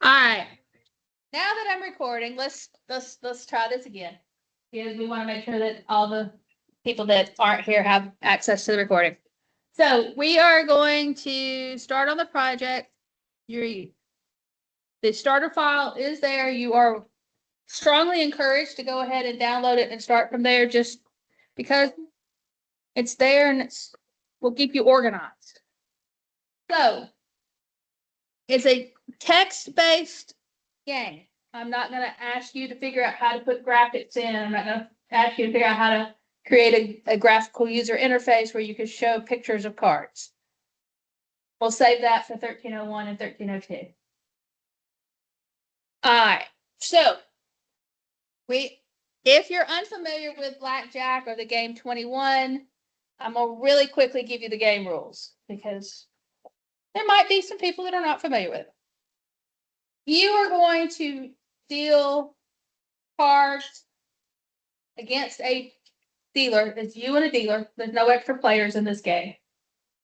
All right. Now that I'm recording, let's try this again. Because we want to make sure that all the people that aren't here have access to the recording. So we are going to start on the project. The starter file is there. You are strongly encouraged to go ahead and download it and start from there, just because it's there and will keep you organized. So it's a text-based game. I'm not going to ask you to figure out how to put graphics in. I'm not going to ask you to figure out how to create a graphical user interface where you can show pictures of cards. We'll save that for 1301 and 1302. All right. So if you're unfamiliar with Blackjack or the game 21, I'm going to really quickly give you the game rules because there might be some people that are not familiar with it. You are going to deal cards against a dealer. It's you and a dealer. There's no extra players in this game.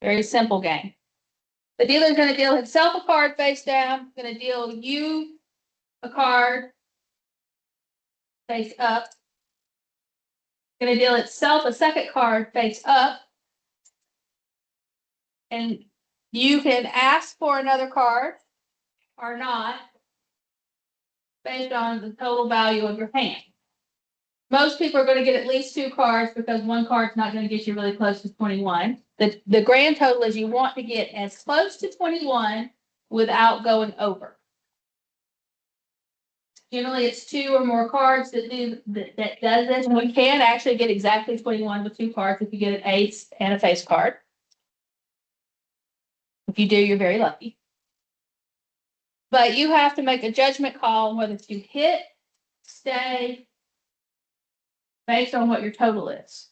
Very simple game. The dealer is going to deal himself a card face down, going to deal you a card face up, going to deal itself a second card face up, and you can ask for another card or not based on the total value of your hand. Most people are going to get at least 2 cards because one card's not going to get you really close to 21. The grand total is you want to get as close to 21 without going over. Generally, it's 2 or more cards that does this. And we can actually get exactly 21 with 2 cards if you get an ace and a face card. If you do, you're very lucky. But you have to make a judgment call on whether to hit, stay, based on what your total is.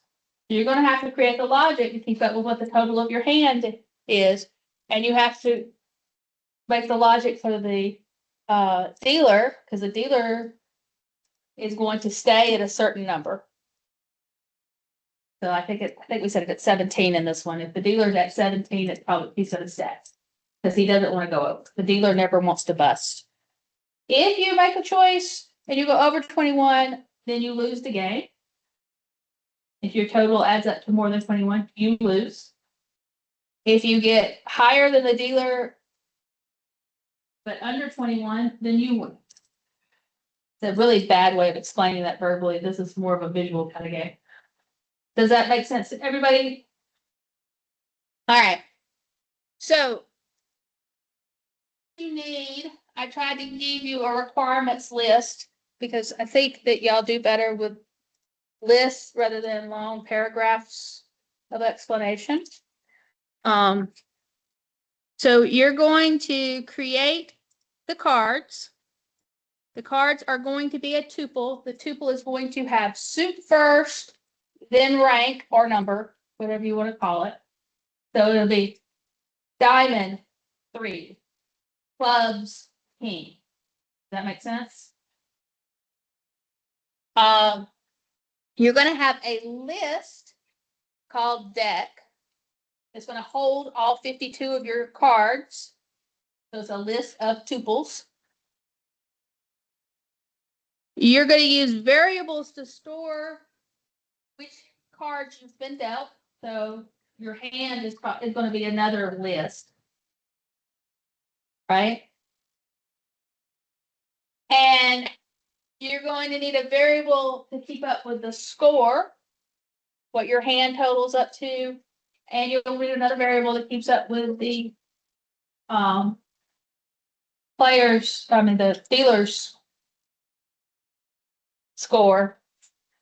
You're going to have to create the logic to keep up with what the total of your hand is, and you have to make the logic for the dealer, because the dealer is going to stay at a certain number. So I think we said it at 17 in this one. If the dealer's at 17, it's probably he's going to stay because he doesn't want to go over. The dealer never wants to bust. If you make a choice and you go over 21, then you lose the game. If your total adds up to more than 21, you lose. If you get higher than the dealer, but under 21, then you win. It's a really bad way of explaining that verbally. This is more of a visual kind of game. Does that make sense to everybody? All right. So you need, I tried to give you a requirements list because I think that y'all do better with lists rather than long paragraphs of explanation. So you're going to create the cards. The cards are going to be a tuple. The tuple is going to have suit first, then rank or number, whatever you want to call it. So it'll be diamond 3, clubs king. Does that make sense? You're going to have a list called deck. It's going to hold all 52 of your cards. So it's a list of tuples. You're going to use variables to store which cards you've been dealt. So your hand is going to be another list. Right? And you're going to need a variable to keep up with the score, what your hand totals up to, and you'll need another variable that keeps up with the the dealer's score.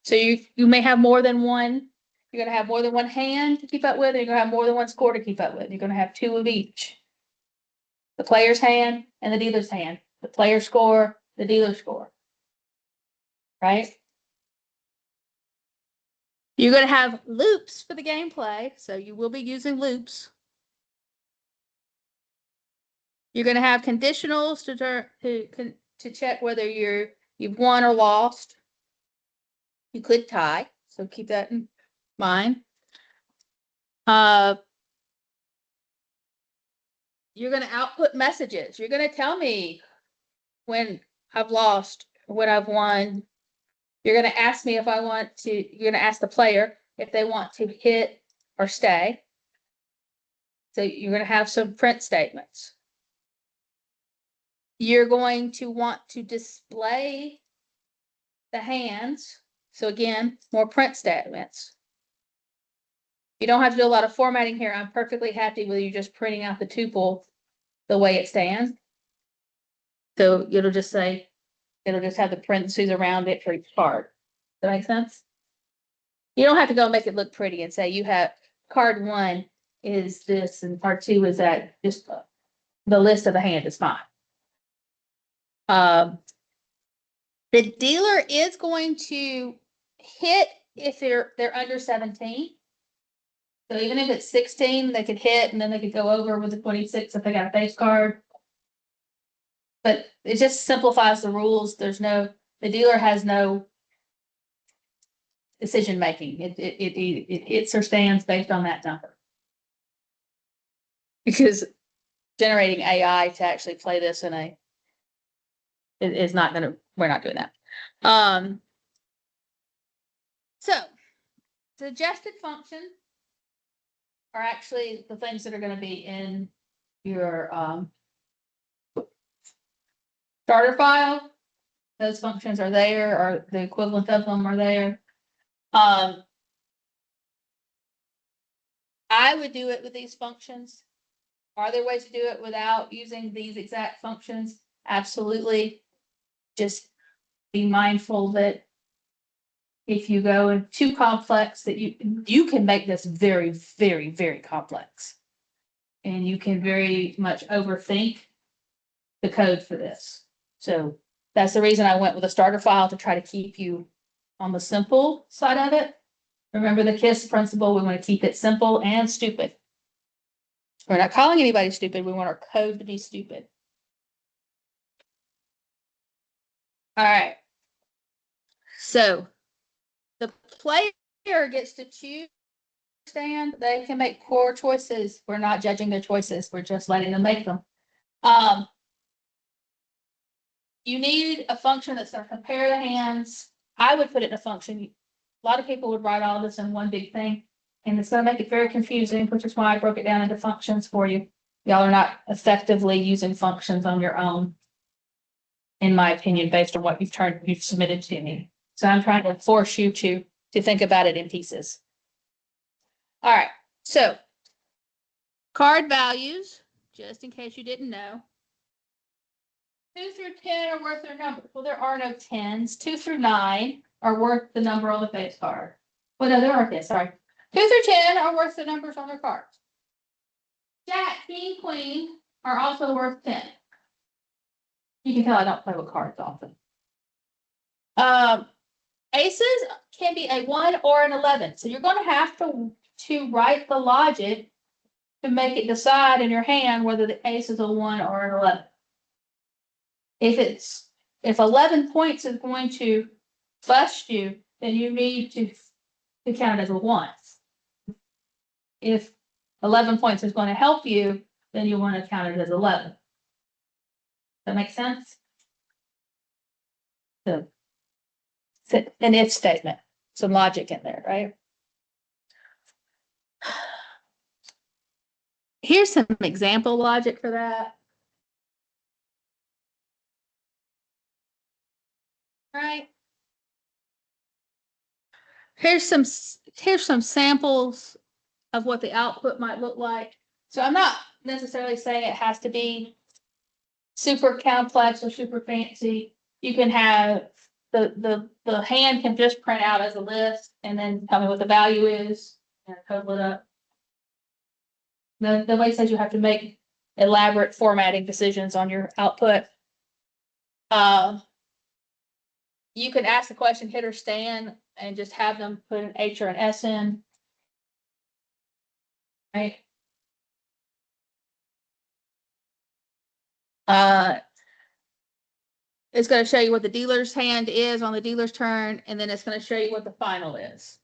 So you may have more than one. You're going to have more than one hand to keep up with, and you're going to have more than one score to keep up with. You're going to have 2 of each. The player's hand and the dealer's hand. The player's score, the dealer's score. Right? You're going to have loops for the gameplay, so you will be using loops. You're going to have conditionals to check whether you've won or lost. You could tie, so keep that in mind. you're going to output messages. You're going to tell me when I've lost, when I've won. You're going to ask me if I want to, you're going to ask the player if they want to hit or stay. So you're going to have some print statements. You're going to want to display the hands. So again, more print statements. You don't have to do a lot of formatting here. I'm perfectly happy with you just printing out the tuple the way it stands. So it'll just say, it'll just have the parentheses around it for each card. Does that make sense? You don't have to go make it look pretty and say you have card 1 is this and card 2 is that. Just the list of the hand is fine. The dealer is going to hit if they're under 17. So even if it's 16, they could hit and then they could go over with the 26 if they got a face card. But it just simplifies the rules. The dealer has no decision making. It hits or stands based on that number. Because generating AI to actually play this is not gonna, we're not doing that. So suggested functions are actually the things that are going to be in your starter file. Those functions are there, or the equivalent of them are there. I would do it with these functions. Are there ways to do it without using these exact functions? Absolutely. Just be mindful that if you go in too complex, that you can make this very, very, very complex. And you can very much overthink the code for this. So that's the reason I went with a starter file, to try to keep you on the simple side of it. Remember the KISS principle, we want to keep it simple and stupid. We're not calling anybody stupid, we want our code to be stupid. All right. So the player gets to choose. They can make poor choices. We're not judging their choices. We're just letting them make them. You need a function that's going to compare the hands. I would put it in a function. A lot of people would write all this in one big thing, and it's going to make it very confusing, which is why I broke it down into functions for you. Y'all are not effectively using functions on your own, in my opinion, based on what you've submitted to me. So I'm trying to force you to think about it in pieces. All right, so card values, just in case you didn't know. 2 through 10 are worth their number. Well, there are no 10s. 2 through 9 are worth the number on the face card. Well, no, there are 10, sorry. 2 through 10 are worth the numbers on their cards. Jack, King, Queen are also worth 10. You can tell I don't play with cards often. Aces can be a 1 or an 11. So you're going to have to write the logic to make it decide in your hand whether the ace is a 1 or an 11. If 11 points is going to bust you, then you need to count it as a 1. If 11 points is going to help you, then you want to count it as 11. That makes sense? So, an if statement, some logic in there, right? Here's some example logic for that. Right. Here's some samples of what the output might look like. So I'm not necessarily saying it has to be super complex or super fancy. You can have the hand can just print out as a list and then tell me what the value is and total it up. The way says you have to make elaborate formatting decisions on your output. You can ask the question hit or stand and just have them put an H or an S in. Right. It's going to show you what the dealer's hand is on the dealer's turn, and then it's going to show you what the final is.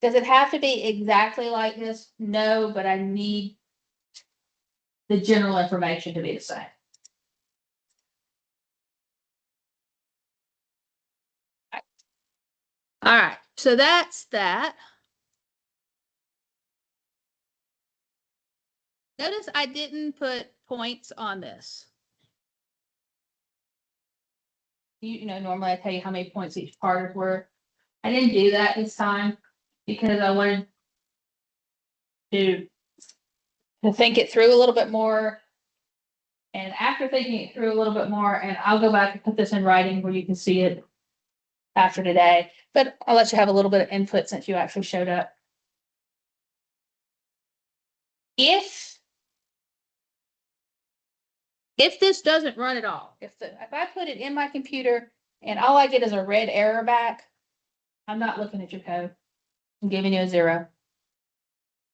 Does it have to be exactly like this? No, but I need the general information to be the same. All right, so that's that. Notice I didn't put points on this. You know, normally I tell you how many points each part is worth. I didn't do that this time because I wanted to think it through a little bit more. And after thinking it through a little bit more, and I'll go back and put this in writing where you can see it after today, but I'll let you have a little bit of input since you actually showed up. If this doesn't run at all, if I put it in my computer and all I get is a red error back, I'm not looking at your code. I'm giving you a 0.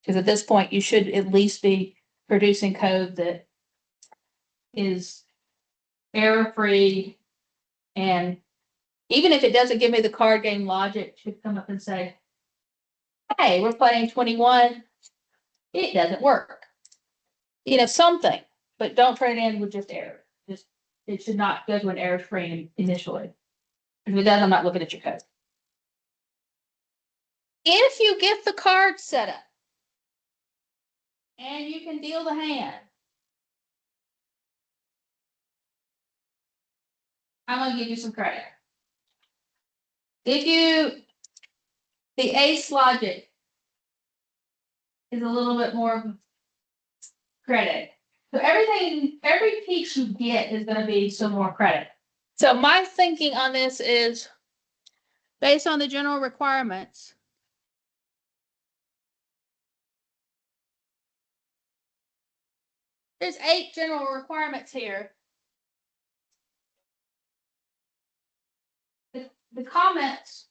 Because at this point, you should at least be producing code that is error-free. And even if it doesn't give me the card game logic, it should come up and say, hey, we're playing 21. It doesn't work. You know, something, but don't turn it in with just error. It should not go to an error screen initially. If it does, I'm not looking at your code. If you get the card set up and you can deal the hand, I'm going to give you some credit. The ace logic is a little bit more credit. So every piece you get is going to be some more credit. So my thinking on this is based on the general requirements. There's 8 general requirements here. The comments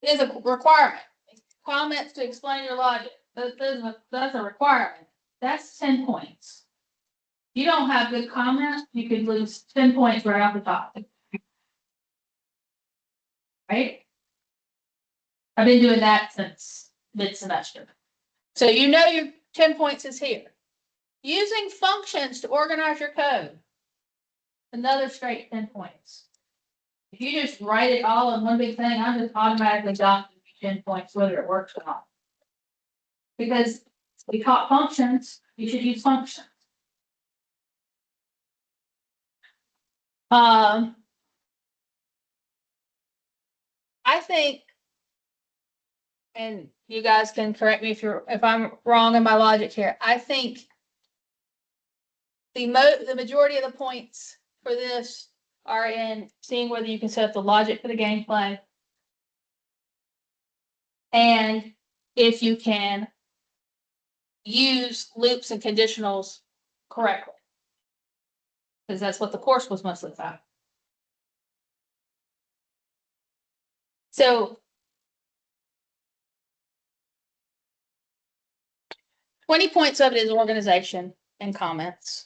is a requirement. Comments to explain your logic. That's a requirement. That's 10 points. If you don't have good comments, you could lose 10 points right off the top. Right? I've been doing that since mid-semester. So you know your 10 points is here. Using functions to organize your code. Another straight 10 points. If you just write it all in one big thing, I'm just automatically docking 10 points whether it works or not. Because we taught functions, you should use functions. I think, and you guys can correct me if I'm wrong in my logic here. I think the majority of the points for this are in seeing whether you can set up the logic for the gameplay, and if you can use loops and conditionals correctly, because that's what the course was mostly about. So 20 points of it is organization and comments.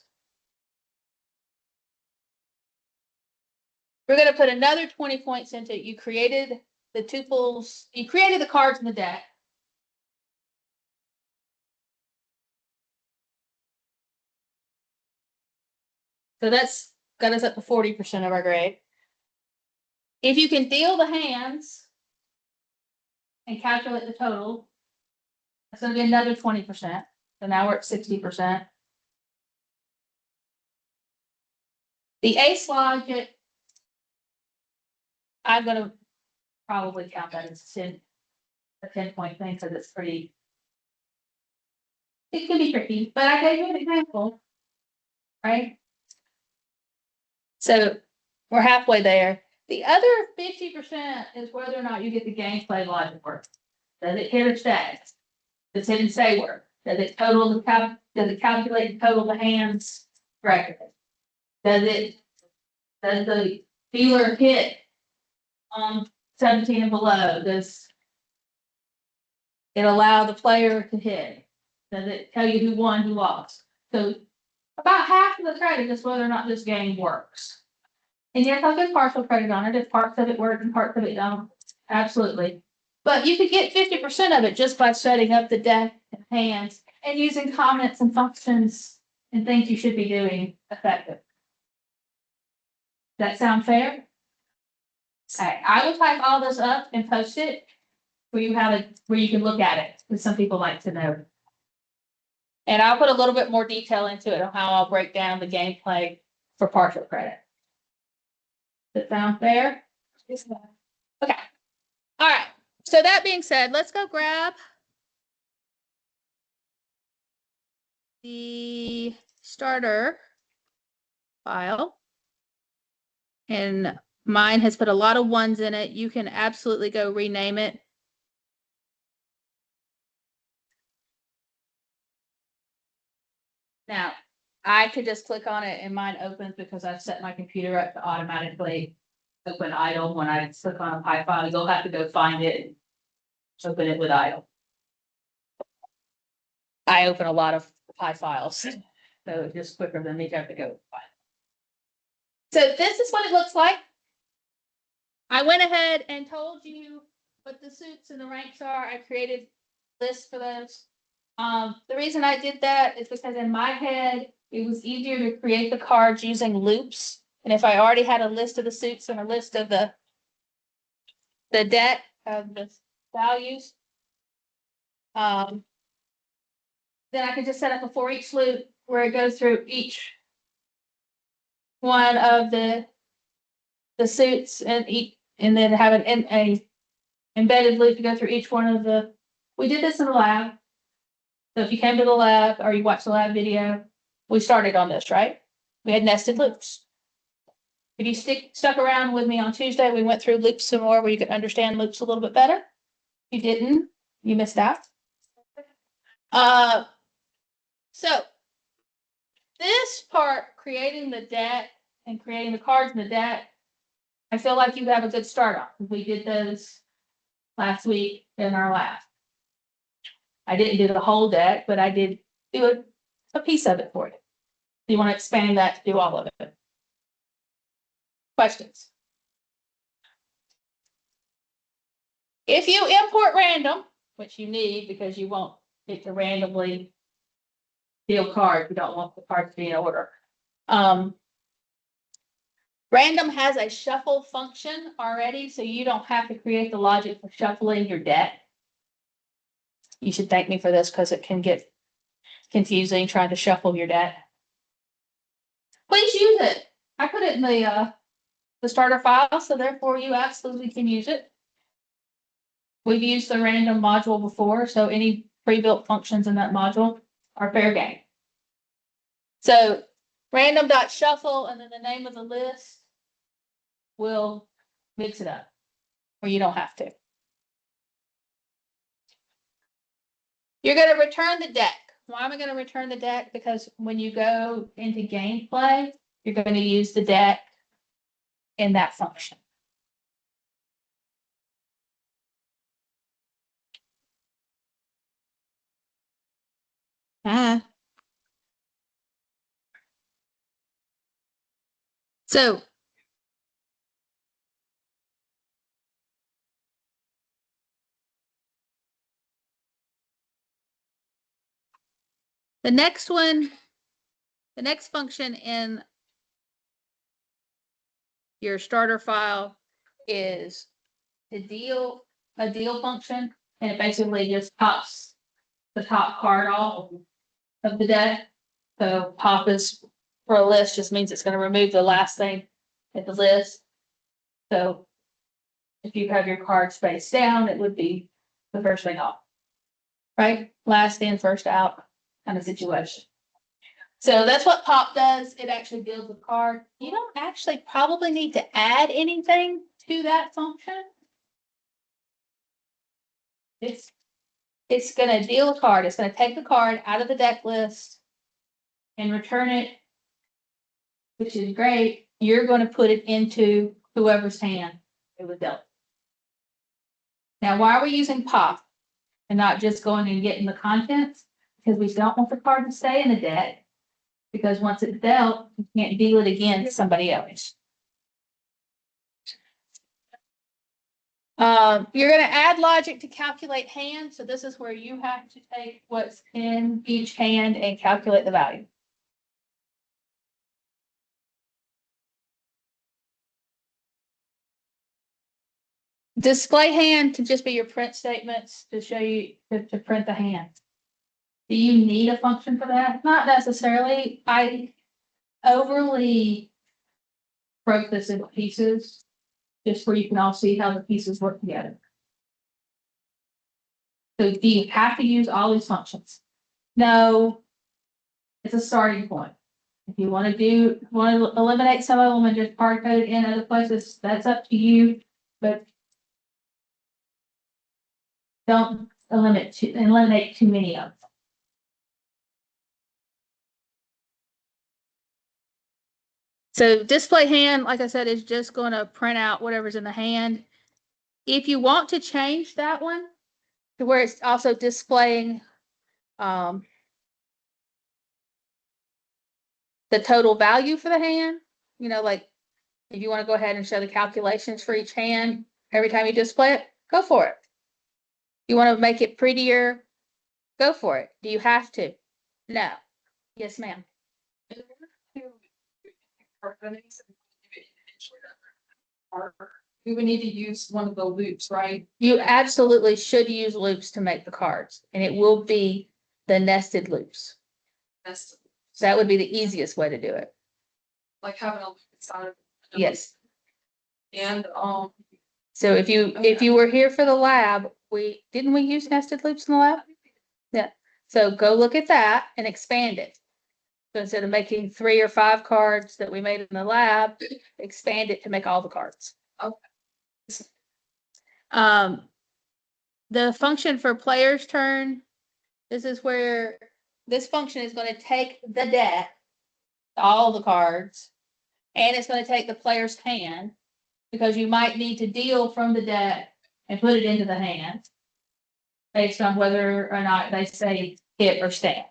We're going to put another 20 points into it. You created the tuples, you created the cards in the deck. So that's got us up to 40% of our grade. If you can deal the hands and calculate the total, that's going to be another 20%. So now we're at 60%. The ace logic, I'm going to probably count that as a 10-point thing because it's pretty. It can be tricky, but I gave you an example, right? So we're halfway there. The other 50% is whether or not you get the gameplay logic work. Does it hit or stay? Does hit and stay work? Does it calculate the total of the hands correctly? Does the dealer hit on 17 and below? Does it allow the player to hit? Does it tell you who won, who lost? So about half of the credit is whether or not this game works. And yes, I'll give partial credit on it if parts of it work and parts of it don't. Absolutely. But you could get 50% of it just by setting up the deck and hands and using comments and functions and things you should be doing effective. Does that sound fair? Okay, I will type all this up and post it where you have it, where you can look at it, because some people like to know. And I'll put a little bit more detail into it on how I'll break down the gameplay for partial credit. Does that sound fair? Okay. All right. So that being said, let's go grab the starter file. And mine has put a lot of ones in it. You can absolutely go rename it. Now, I could just click on it and mine opens because I've set my computer up to automatically open idle when I click on a Pi file. You'll have to go find it and open it with idle. I open a lot of Pi files, so it's just quicker than me to have to go find it. So this is what it looks like. I went ahead and told you what the suits and the ranks are. I created lists for those. The reason I did that is because in my head, it was easier to create the cards using loops. And if I already had a list of the suits and a list of the deck of the values, then I could just set up a for each loop where it goes through each one of the suits and then have a embedded loop to go through each one of the. We did this in the lab. So if you came to the lab or you watched the lab video, we started on this, right? We had nested loops. If you stuck around with me on Tuesday, we went through loops some more where you could understand loops a little bit better. If you didn't, you missed out. So this part, creating the deck and creating the cards in the deck, I feel like you have a good start on. We did those last week in our lab. I didn't do the whole deck, but I did do a piece of it for you. You want to expand that to do all of it. Questions? If you import random, which you need because you won't get to randomly deal cards, you don't want the cards to be in order. Random has a shuffle function already, so you don't have to create the logic for shuffling your deck. You should thank me for this because it can get confusing trying to shuffle your deck. Please use it. I put it in the starter file, so therefore you absolutely can use it. We've used the random module before, so any pre-built functions in that module are fair game. So random.shuffle and then the name of the list will mix it up, or you don't have to. You're going to return the deck. Why am I going to return the deck? Because when you go into gameplay, you're going to use the deck in that function. So the next function in your starter file is a deal function, and it basically just pops the top card off of the deck. So pop is for a list just means it's going to remove the last thing at the list. So if you have your cards face down, it would be the first thing off, right? Last in, first out kind of situation. So that's what pop does. It actually deals with card. You don't actually probably need to add anything to that function. It's going to deal a card. It's going to take the card out of the deck list and return it, which is great. You're going to put it into whoever's hand it was dealt. Now, why are we using pop and not just going and getting the contents? Because we don't want the card to stay in the deck. Because once it's dealt, you can't deal it again to somebody else. You're going to add logic to calculate hand. So this is where you have to take what's in each hand and calculate the value. Display hand can just be your print statements to show you to print the hand. Do you need a function for that? Not necessarily. I overly broke this into pieces, just where you can all see how the pieces work together. So do you have to use all these functions? No, it's a starting point. If you want to eliminate some of them and just hard code in other places, that's up to you. But don't eliminate too many of them. So display hand, like I said, is just going to print out whatever's in the hand. If you want to change that one to where it's also displaying the total value for the hand, you know, like if you want to go ahead and show the calculations for each hand every time you display it, go for it. You want to make it prettier, go for it. Do you have to? No. Yes, ma'am. We would need to use one of the loops, right? You absolutely should use loops to make the cards, and it will be the nested loops. That's So that would be the easiest way to do it. like having a loop inside of. Yes. And, So if you were here for the lab, we use nested loops in the lab? Yeah. So go look at that and expand it. So instead of making 3 or 5 cards that we made in the lab, expand it to make all the cards. Okay. The function for player's turn, this is where this function is going to take the deck, all the cards, and it's going to take the player's hand, because you might need to deal from the deck and put it into the hand based on whether or not they say hit or stand.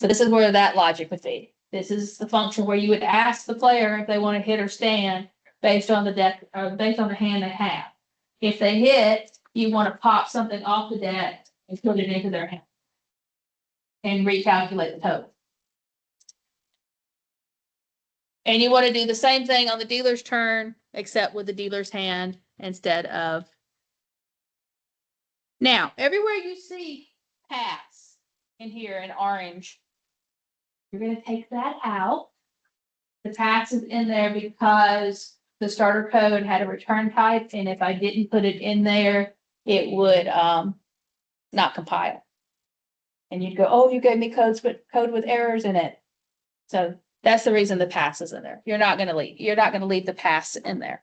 So this is where that logic would be. This is the function where you would ask the player if they want to hit or stand based on the deck or based on the hand they have. If they hit, you want to pop something off the deck and put it into their hand and recalculate the total. And you want to do the same thing on the dealer's turn, except with the dealer's hand instead of. Now, everywhere you see pass in here in orange, you're going to take that out. The pass is in there because the starter code had a return type, and if I didn't put it in there, it would not compile. And you'd go, oh, you gave me code with errors in it. So that's the reason the pass is in there. You're not going to leave the pass in there.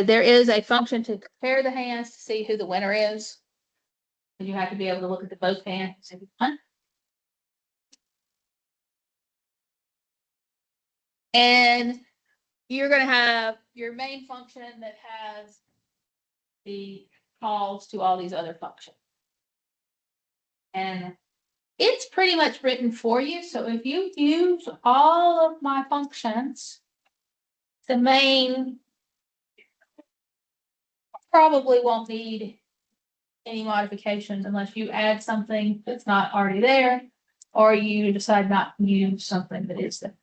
There is a function to compare the hands to see who the winner is. And you have to be able to look at the both hands and say, and you're going to have your main function that has the calls to all these other functions. And it's pretty much written for you. So if you use all of my functions, the main probably won't need any modifications unless you add something that's not already there, or you decide not to use something that is there.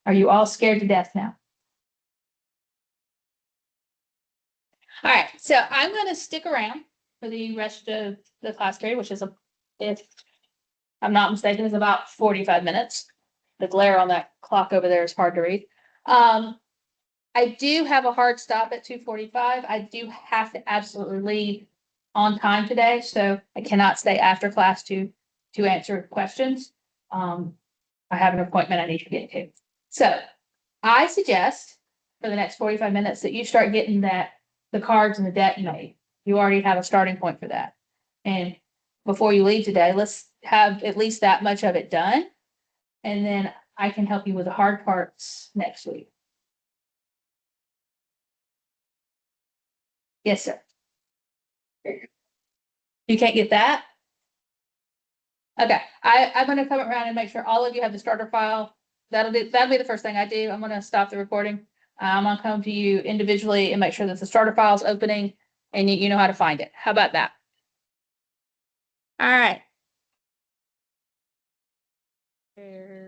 Are you all scared to death now? All right, so I'm going to stick around for the rest of the class period, which is, if I'm not mistaken, is about 45 minutes. The glare on that clock over there is hard to read. I do have a hard stop at 2:45. I do have to absolutely leave on time today, so I cannot stay after class to answer questions. I have an appointment I need to get to. So I suggest for the next 45 minutes that you start getting the cards and the deck made. You already have a starting point for that. And before you leave today, let's have at least that much of it done. And then I can help you with the hard parts next week. Yes, sir. You can't get that? Okay, I'm gonna come around and make sure all of you have the starter file. That'll be the first thing I do. I'm gonna stop the recording. I'm gonna come to you individually and make sure that the starter file is opening and you know how to find it. How about that? All right. There's